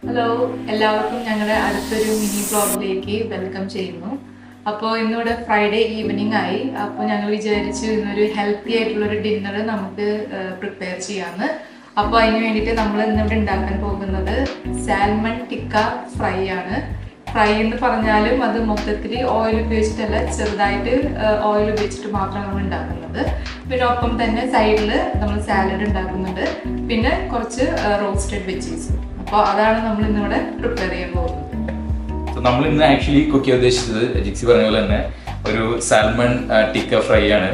Hello, എല്ലാവർക്കും ഞങ്ങളുടെ അടുത്തൊരു മിനി വ്ളോഗിലേക്ക് വെൽക്കം ചെയ്യുന്നു. അപ്പോൾ ഇന്നിവിടെ ഫ്രൈഡേ ഈവനിങ് ആയി. അപ്പോൾ ഞങ്ങൾ വിചാരിച്ചു ഇന്നൊരു ഹെൽത്തി ആയിട്ടുള്ളൊരു ഡിന്നർ നമുക്ക് പ്രിപ്പയർ ചെയ്യാമെന്ന്. അപ്പോൾ അതിന് വേണ്ടിയിട്ട് നമ്മൾ ഇന്നിവിടെ ഉണ്ടാക്കാൻ പോകുന്നത് സാൽമൺ ടിക്ക ഫ്രൈ ആണ്. ഫ്രൈ എന്ന് പറഞ്ഞാലും അത് മൊത്തത്തിൽ ഓയിൽ ഉപയോഗിച്ചിട്ടല്ല, ചെറുതായിട്ട് ഓയിൽ ഉപയോഗിച്ചിട്ട് മാത്രമാണ് നമ്മൾ ഉണ്ടാക്കുന്നത്. പിന്നെ ഒപ്പം തന്നെ സൈഡിൽ നമ്മൾ സാലഡ് ഉണ്ടാക്കുന്നുണ്ട്, പിന്നെ കുറച്ച് റോസ്റ്റഡ് വെജീസും. അപ്പോൾ അതാണ് നമ്മൾ ഇന്നിവിടെ പ്രിപ്പയർ ചെയ്യാൻ പോകുന്നത്. നമ്മൾ ഇന്ന് ആക്ച്വലി കുക്ക് ചെയ്യാൻ ഉദ്ദേശിച്ചത് ജിക്സി പറഞ്ഞ പോലെ തന്നെ ഒരു സാൽമൺ ടിക്ക ഫ്രൈ ആണ്.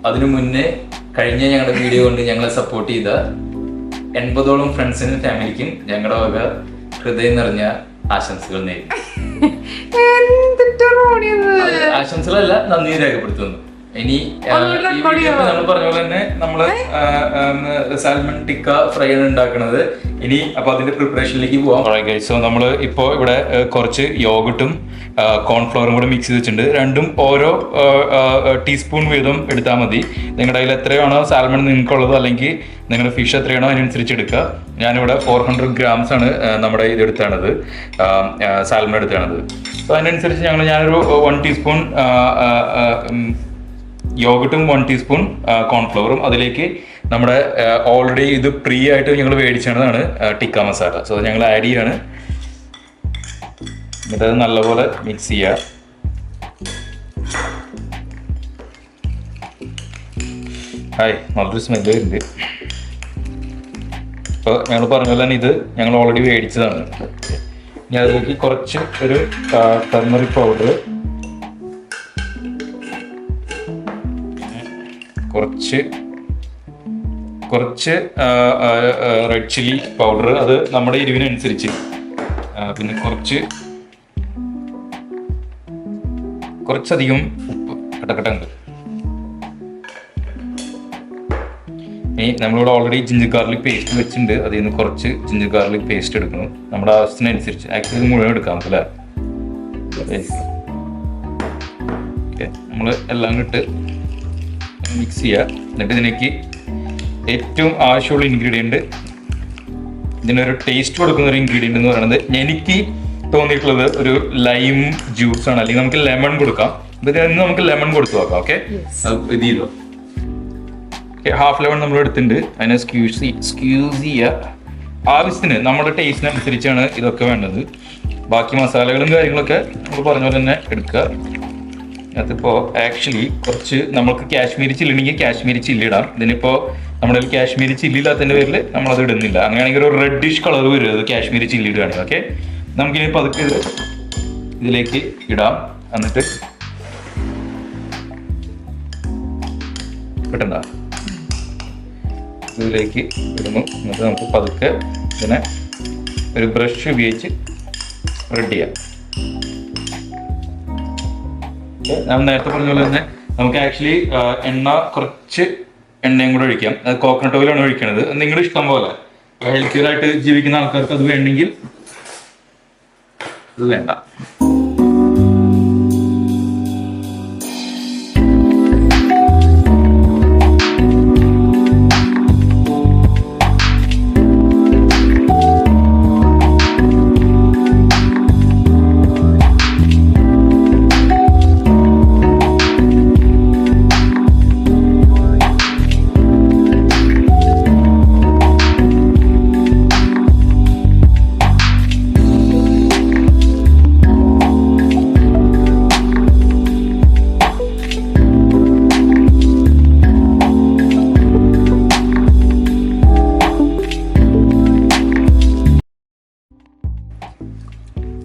അതിനു മുന്നേ കഴിഞ്ഞ ഞങ്ങളുടെ വീഡിയോ കൊണ്ട് ഞങ്ങളെ സപ്പോർട്ട് ചെയ്ത 80ഓളം ഫ്രണ്ട്സിനും ഫാമിലിക്കും ഞങ്ങളുടെ വക ഹൃദയം നിറഞ്ഞ ആശംസകൾ നേടി. ആശംസകളല്ല, നന്ദി രേഖപ്പെടുത്തുന്നു. ഇനി നമ്മൾ പറഞ്ഞ പോലെ തന്നെ നമ്മള് സാൽമൺ ടിക്ക ഫ്രൈ ആണ് ഉണ്ടാക്കുന്നത്. ഇനി അപ്പൊ അതിന്റെ പ്രിപ്പറേഷനിലേക്ക് പോവാം. സോ നമ്മൾ ഇപ്പോ ഇവിടെ കുറച്ച് യോഗട്ടും കോൺഫ്ലവറും കൂടെ മിക്സ് ചെയ്ത് വെച്ചിട്ടുണ്ട്. രണ്ടും ഓരോ ടീസ്പൂൺ വീതം എടുത്താൽ മതി. നിങ്ങളുടെ കയ്യിൽ എത്രയാണോ സാൽമൺ നിങ്ങൾക്കുള്ളത്, അല്ലെങ്കിൽ നിങ്ങളുടെ ഫിഷ് എത്രയാണോ അതിനനുസരിച്ച് എടുക്കുക. ഞാനിവിടെ 400 grams ആണ് നമ്മുടെ ഇത് എടുത്താണത്, സാൽമൺ എടുത്താണത്. അപ്പോൾ അതിനനുസരിച്ച് ഞാനൊരു 1 ടീസ്പൂൺ യോഗട്ടും 1 ടീസ്പൂൺ കോൺഫ്ലവറും, അതിലേക്ക് നമ്മുടെ ഓൾറെഡി ഇത് പ്രീ ആയിട്ട് ഞങ്ങൾ മേടിച്ചതാണ് ടിക്ക മസാല. സോ അത് ഞങ്ങൾ ആഡ് ചെയ്യാണ്. എന്നിട്ട് അത് നല്ലപോലെ മിക്സ് ചെയ്യുക. ഹായ്, നല്ലൊരു സ്മെല്ല് വരുന്നുണ്ട്. ഇപ്പോൾ ഞങ്ങൾ പറഞ്ഞ പോലെ തന്നെ ഇത് ഞങ്ങൾ ഓൾറെഡി മേടിച്ചതാണ്. ഇനി അതിലേക്ക് കുറച്ച് ഒരു ടർമറിക് പൗഡർ, കുറച്ച് റെഡ് ചില്ലി പൗഡർ, അത് നമ്മുടെ എരിവിനനുസരിച്ച്, പിന്നെ കുറച്ചധികം ഉപ്പ് കട്ടക്കട്ടുണ്ട്. ഇനി നമ്മളിവിടെ ഓൾറെഡി ജിഞ്ചർ ഗാർലിക് പേസ്റ്റ് വെച്ചിട്ടുണ്ട്. അതിൽ നിന്ന് കുറച്ച് ജിഞ്ചർ ഗാർലിക് പേസ്റ്റ് എടുക്കണം നമ്മുടെ ആവശ്യത്തിനനുസരിച്ച്. ആക്ച്വലി ഇത് മുഴുവൻ എടുക്കാം അല്ലേ? ഓക്കെ, നമ്മൾ എല്ലാം ഇട്ട് മിക്സ് ചെയ്യുക. എന്നിട്ട് ഇതിലേക്ക് ഏറ്റവും ആവശ്യമുള്ള ഇൻഗ്രീഡിയൻറ്റ്, ഇതിനൊരു ടേസ്റ്റ് കൊടുക്കുന്ന ഒരു ഇൻഗ്രീഡിയൻറ്റ് എന്ന് പറയുന്നത് എനിക്ക് തോന്നിയിട്ടുള്ളത് ഒരു ലൈം ജ്യൂസ് ആണ്. അല്ലെങ്കിൽ നമുക്ക് ലെമൺ കൊടുക്കാം. ഇതിന് നമുക്ക് ലെമൺ കൊടുത്തു നോക്കാം. ഓക്കെ, ഇത് ചെയ്തോ. ഓക്കെ, ഹാഫ് ലെമൺ നമ്മൾ എടുത്തിട്ടുണ്ട്. അതിനെ സ്ക്യൂസ് ചെയ്യുക. ആവശ്യത്തിന് നമ്മുടെ ടേസ്റ്റിനനുസരിച്ചാണ് ഇതൊക്കെ വേണ്ടത്. ബാക്കി മസാലകളും കാര്യങ്ങളൊക്കെ നമ്മൾ പറഞ്ഞ പോലെ തന്നെ എടുക്കുക. അതിപ്പോൾ ആക്ച്വലി കുറച്ച് നമുക്ക് കാശ്മീരി ചില്ലി ഉണ്ടെങ്കിൽ കാശ്മീരി ചില്ലി ഇടാം. ഇതിനിപ്പോൾ നമ്മുടെ കാശ്മീരി ചില്ലി ഇല്ലാത്തതിൻ്റെ പേരിൽ നമ്മളത് ഇടുന്നില്ല. അങ്ങനെയാണെങ്കിൽ ഒരു റെഡിഷ് കളർ വരും അത് കാശ്മീരി ചില്ലി ഇടുകയാണെങ്കിൽ. ഓക്കെ, നമുക്കിനി പതുക്കെ ഇതിലേക്ക് ഇടാം. എന്നിട്ട് കിട്ടണ്ട ഇതിലേക്ക് ഇടുന്നു. എന്നിട്ട് നമുക്ക് പതുക്കെ ഇതിനെ ഒരു ബ്രഷ് ഉപയോഗിച്ച് സ്പ്രെഡ് ചെയ്യാം. ഞാൻ നേരത്തെ പറഞ്ഞ പോലെ തന്നെ നമുക്ക് ആക്ച്വലി കുറച്ച് എണ്ണയും കൂടെ ഒഴിക്കാം. അത് കോക്കനട്ട് ഓയിലാണ് ഒഴിക്കുന്നത്. നിങ്ങളുടെ ഇഷ്ടം പോലെ. ഹെൽത്തിയറായിട്ട് ജീവിക്കുന്ന ആൾക്കാർക്ക് അത് വേണമെങ്കിൽ അത് വേണ്ട.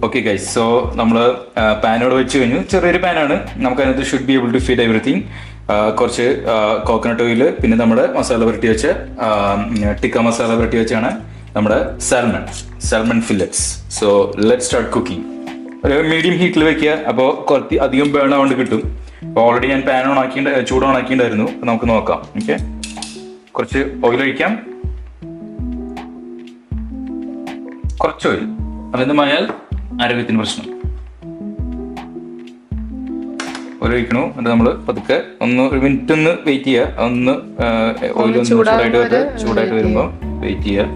ഓക്കെ ഗൈസ്, സോ നമ്മൾ പാനോട് വെച്ച് കഴിഞ്ഞു. ചെറിയൊരു പാനാണ്. നമുക്കതിനകത്ത് should be able to feed everything. കുറച്ച് കോക്കനട്ട് ഓയിൽ, പിന്നെ നമ്മുടെ മസാല പുരട്ടി വെച്ച ടിക്ക മസാല പുരട്ടി വെച്ചാണ് നമ്മുടെ salmon fillets. So let start cooking. ഒരു മീഡിയം ഹീറ്റിൽ വെക്കുക. അപ്പോൾ കുറച്ച് അധികം ബേൺ ആവാണ്ട് കിട്ടും. അപ്പോൾ ഓൾറെഡി ഞാൻ പാൻ ചൂട് ഓൺ ആക്കിയിട്ടുണ്ടായിരുന്നു. നമുക്ക് നോക്കാം. ഓക്കെ, കുറച്ച് ഓയിൽ ഒഴിക്കാം. കുറച്ച് ഓയിൽ അമിതമായാൽ ആരോഗ്യത്തിന് പ്രശ്നം. ഒഴിക്കണു. എന്നിട്ട് നമ്മൾ പതുക്കെ ഒരു മിനിറ്റ് ഒന്ന് വെയിറ്റ് ചെയ്യുക. ഓയിൽ ഒന്ന് ചൂടായിട്ട് വരുമ്പോൾ വെയിറ്റ് ചെയ്യുക.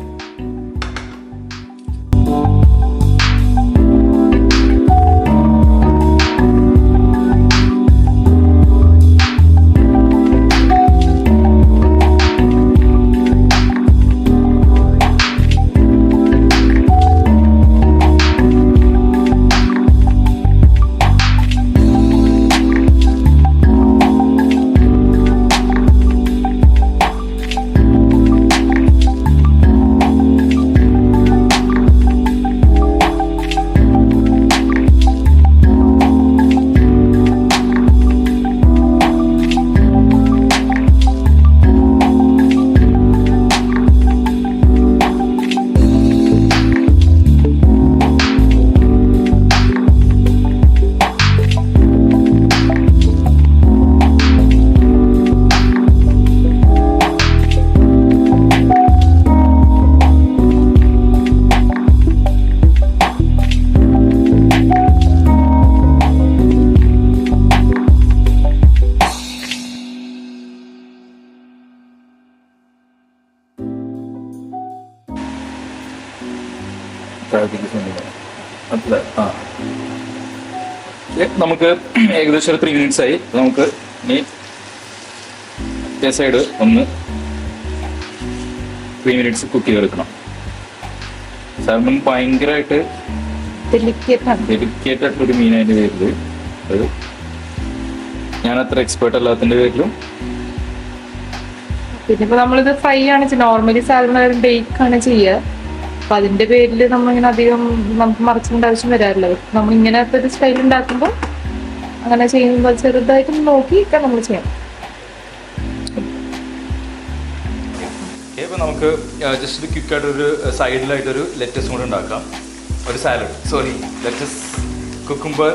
നമുക്ക് ഏകദേശം ഒരു 3 minutes ആയി. നമുക്ക് ഇനി സൈഡ് ഒന്ന് 3 minutes കുക്ക് ചെയ്തെടുക്കണം. സാൽമൺ ഭയങ്കരമായിട്ട് ഡെലിക്കേറ്റ് ആയിട്ടുള്ളൊരു മീനതിൻ്റെ പേരിൽ അത് ഞാൻ അത്ര എക്സ്പേർട്ട് അല്ലാത്തതിൻ്റെ പേരിലും. പിന്നെ ഇപ്പൊ നമ്മളിത് ഫ്രൈ ആണ് നോർമലി സാൽമൺ ബേക്ക് ആണ് ചെയ്യുക. അപ്പൊ അതിന്റെ പേരിൽ നമ്മളിങ്ങനെ അധികം നമുക്ക് മറിച്ചിടേണ്ട ആവശ്യം വരാറില്ല. നമ്മൾ ഇങ്ങനത്തെ ഒരു സ്റ്റൈൽ ഉണ്ടാക്കുമ്പോൾ അങ്ങനെ ചെയ്യുമ്പോൾ ചെറുതായിട്ട് നോക്കിയൊക്കെ നമ്മൾ ചെയ്യണം. ഇപ്പം നമുക്ക് ജസ്റ്റ് ഒരു ക്വിക്കായിട്ടൊരു സൈഡിലായിട്ടൊരു ലെറ്റസും കൂടെ ഉണ്ടാക്കാം. ഒരു സാലഡ്, സോറി ലെറ്റസ്, കുക്കുംബർ.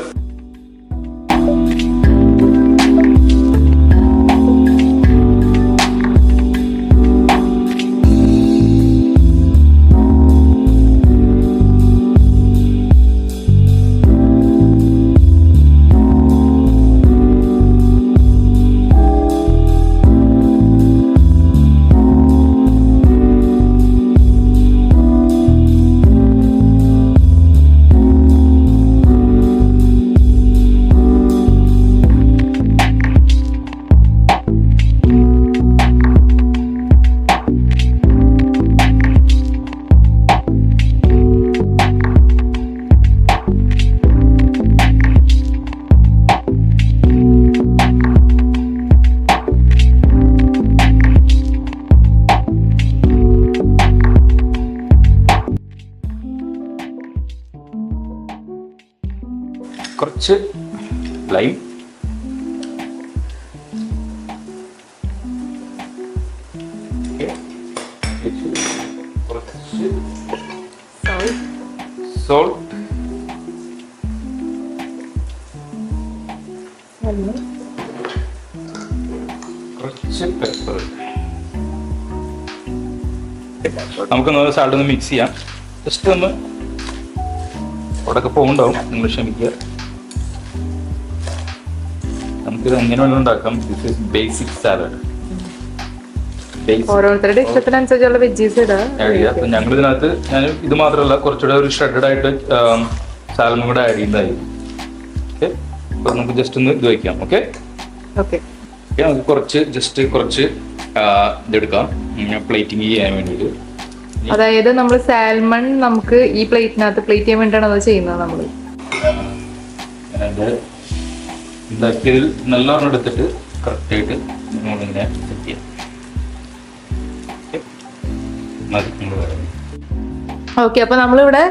കുറച്ച് ലൈം, കുറച്ച് സോൾട്ട്, കുറച്ച് പെപ്പർ. നമുക്കൊന്ന് സാലഡ് ഒന്ന് മിക്സ് ചെയ്യാം. ജസ്റ്റ് ഒന്ന് അവിടെയൊക്കെ പോകുന്നുണ്ടാവും, നിങ്ങൾ ക്ഷമിക്കുക. നമുക്കിത് എങ്ങനെ വേണം ഉണ്ടാക്കാം. This is basic salad. ഓരോരുത്തരുടെ ഇഷ്ടത്തിനനുസരിച്ചുള്ള വെജീസ് ഇടാം. ഞങ്ങൾ ഇതിനകത്ത് ഞാൻ ഇത് മാത്രമല്ല കുറച്ചുകൂടെ ഒരു ഷ്രെഡഡ് ആയിട്ട് സാലഡും കൂടെ ആഡ് ചെയ്യുന്നതായി. ഓക്കെ, അപ്പൊ നമുക്ക് ജസ്റ്റ് ഒന്ന് ഇത് വയ്ക്കാം. ഓക്കെ ഓക്കെ, നമുക്ക് കുറച്ച് ഇതെടുക്കാം പ്ലേറ്റിംഗ് ചെയ്യാൻ വേണ്ടിയിട്ട്. അതായത് നമ്മൾ സാൽമൺ നമുക്ക് ഈ പ്ലേറ്റിനകത്ത് പ്ലേറ്റ് ചെയ്യാൻ വേണ്ടിയിട്ടാണ് അത് ചെയ്യുന്നത്. നമ്മൾ ഉണ്ടാക്കിയതിൽ നല്ലോണം എടുത്തിട്ട് കറക്റ്റായിട്ട് നമ്മളിങ്ങനെ സെറ്റ് ചെയ്യാം. ഓക്കെ, അപ്പൊ നമ്മളിവിടെ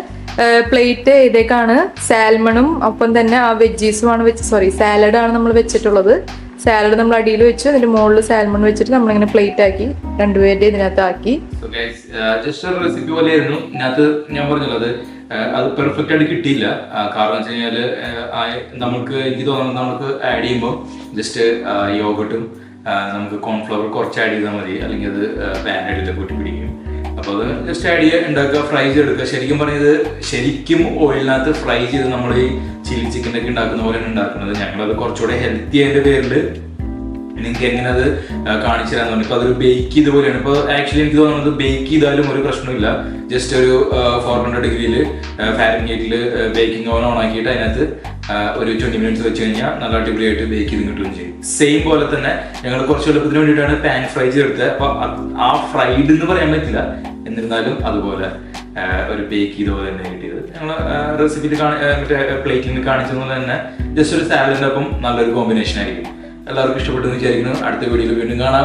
പ്ലേറ്റ് ഇതേക്കാണ് സാൽമണും ഒപ്പം തന്നെ ആ വെജീസുമാണ് സാലഡാണ് നമ്മൾ വെച്ചിട്ടുള്ളത്. സാലഡ് നമ്മൾ അടിയിൽ വെച്ചു, അതിന്റെ മുകളിൽ സാൽമൺ വെച്ചിട്ട് നമ്മളിങ്ങനെ പ്ലേറ്റ് ആക്കി രണ്ടുപേരുടെ ഇതിനകത്ത് ആക്കി. ജസ്റ്റ് ഒരു റെസിപ്പി പോലെയായിരുന്നു. ഇതിനകത്ത് ഞാൻ പറഞ്ഞല്ലോ അത് പെർഫെക്റ്റ് ആയിട്ട് കിട്ടിയില്ല. കാരണം വെച്ച് കഴിഞ്ഞാല് നമുക്ക് എനിക്ക് തോന്നുന്നത് നമുക്ക് ആഡ് ചെയ്യുമ്പോൾ ജസ്റ്റ് യോഗട്ടും നമുക്ക് കോൺഫ്ലവർ കുറച്ച് ആഡ് ചെയ്താൽ മതി, അല്ലെങ്കിൽ അത് പാൻ അടിയിലൊക്കെ കൂട്ടി പിടിക്കും. അപ്പോൾ അത് ജസ്റ്റ് ആഡ് ചെയ്യുക, ഉണ്ടാക്കുക, ഫ്രൈ ചെയ്തെടുക്കുക. ശരിക്കും പറഞ്ഞത് ശരിക്കും ഓയിലിനകത്ത് ഫ്രൈ ചെയ്ത് നമ്മൾ ഈ ചില്ലി ചിക്കൻ ഒക്കെ ഉണ്ടാക്കുന്ന പോലെയാണ് ഉണ്ടാക്കുന്നത്. ഞങ്ങളത് കുറച്ചുകൂടെ ഹെൽത്തി ആയതിന്റെ പേരിൽ നിങ്ങൾക്ക് എങ്ങനെ അത് കാണിച്ചു തരാൻ തോന്നി. ഇപ്പൊ അതൊരു ബേക്ക് ചെയ്ത പോലെയാണ്. ഇപ്പൊ ആക്ച്വലി എനിക്ക് തോന്നുന്നത് ബേക്ക് ചെയ്താലും ഒരു പ്രശ്നമില്ല. ജസ്റ്റ് ഒരു 400 ഡിഗ്രിയിൽ ഫാരൻഹീറ്റിൽ ബേക്കിംഗ് ഓവൻ ഓൺ ആക്കിയിട്ട് അതിനകത്ത് ഒരു 20 മിനിറ്റ്സ് വെച്ച് കഴിഞ്ഞാൽ നല്ല അടിപൊളിയായിട്ട് ബേക്ക് ചെയ്ത് കിട്ടുകയും ചെയ്യും. സെയിം പോലെ തന്നെ ഞങ്ങൾ കുറച്ച് എളുപ്പത്തിന് വേണ്ടിയിട്ടാണ് പാൻ ഫ്രൈ ചെയ്തെടുത്തത്. അപ്പൊ ആ ഫ്രൈഡ് എന്ന് പറയാൻ പറ്റില്ല, എന്നിരുന്നാലും അതുപോലെ ഒരു ബേക്ക് ചെയ്ത പോലെ തന്നെ കിട്ടിയത്. ഞങ്ങൾ റെസിപ്പിയിൽ മറ്റേ പ്ലേറ്റിൽ കാണിച്ചതുപോലെ തന്നെ ജസ്റ്റ് ഒരു സാലഡിന്റെ ഒപ്പം നല്ലൊരു കോമ്പിനേഷൻ ആയിരിക്കും. എല്ലാവർക്കും ഇഷ്ടപ്പെട്ടെന്ന് വിചാരിക്കുന്നു. അടുത്ത വീഡിയോയിൽ വീണ്ടും കാണാം.